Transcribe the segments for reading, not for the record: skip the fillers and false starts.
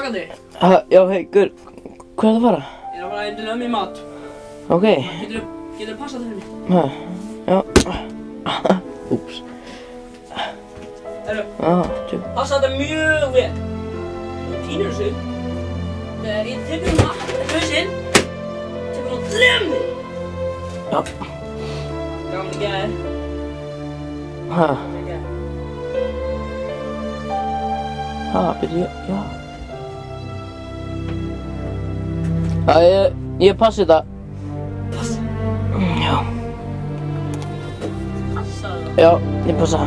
vakandi. Já, hei, Gur, hvað er það að fara? Ég er að fara inn til ömmu í mat. Ok. Geturðu passað það fyrir mig? Já. Úps. Herru, Tjú. passa þetta mjög vel. Þú týnur þessu. Þegar ég tekur hausinn, tekur hún lemni. Já. Gaman ekki að þér. Byrju, já. Já, ég passi þetta. Passa. Já. Passa það. Já, ég passa.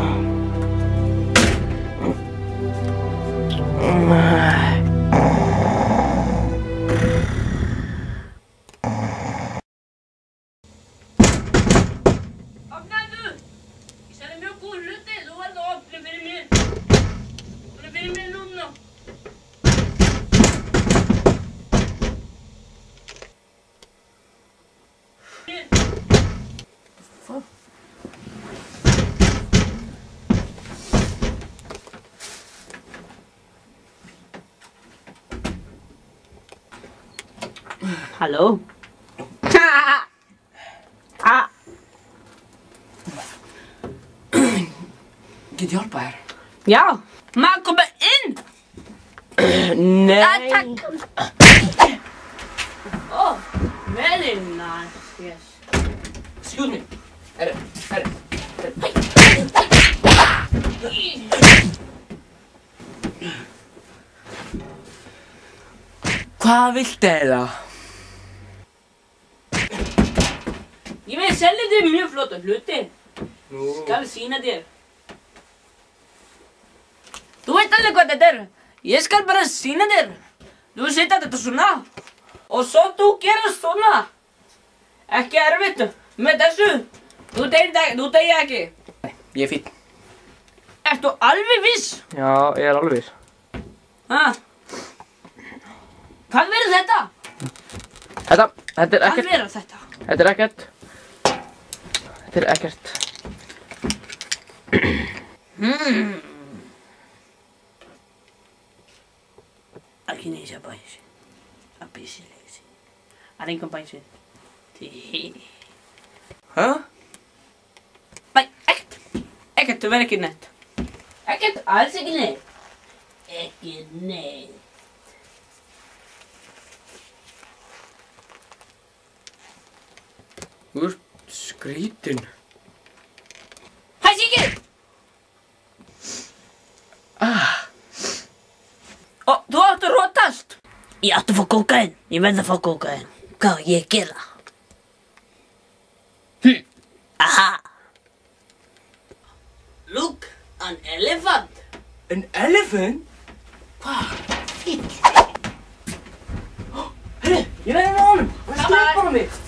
Opnaðu! Ég sagði mjög góð hluti, þú verður að opna fyrir mér. Opna fyrir mér núna. Halló? Get ég hjálpað þér? Já, maður komið inn! Nei. Oh, very nice, yes. Excuse me. Herru. Hvað viltu eiginlega? Ég vil selja þér mjög flotta hluti. Skal sýna þér. Þú veit alveg hvað þetta er. Ég skal bara sýna þér. Þú setja þetta svona. Og svo þú gerir svona. Ekki erfitt með þessu. Þú deyr ekki. Nei, ég er fínn. Ertu alveg viss? Já, ég er alveg viss. Hvað verður þetta? Þetta er Hvað ekkert. verður þetta? Þetta er ekkert. Aqui nem já baixa. A peixe leite. Arém com baixa. Hæ? Nei, ekkert, þú verður ekki neitt. Ekkert, alls ekki neitt. Ekki neitt. Þú ert skrítinn. Hæ, Siggi! Þú átt að rótast. Ég átt að fá kókaín. Ég verð að fá kókaín. Hvað á ég að gera? Aha! Look, an elephant. An elephant? Hvað? Herru, ég verður með honum. Hann sleppur á mig.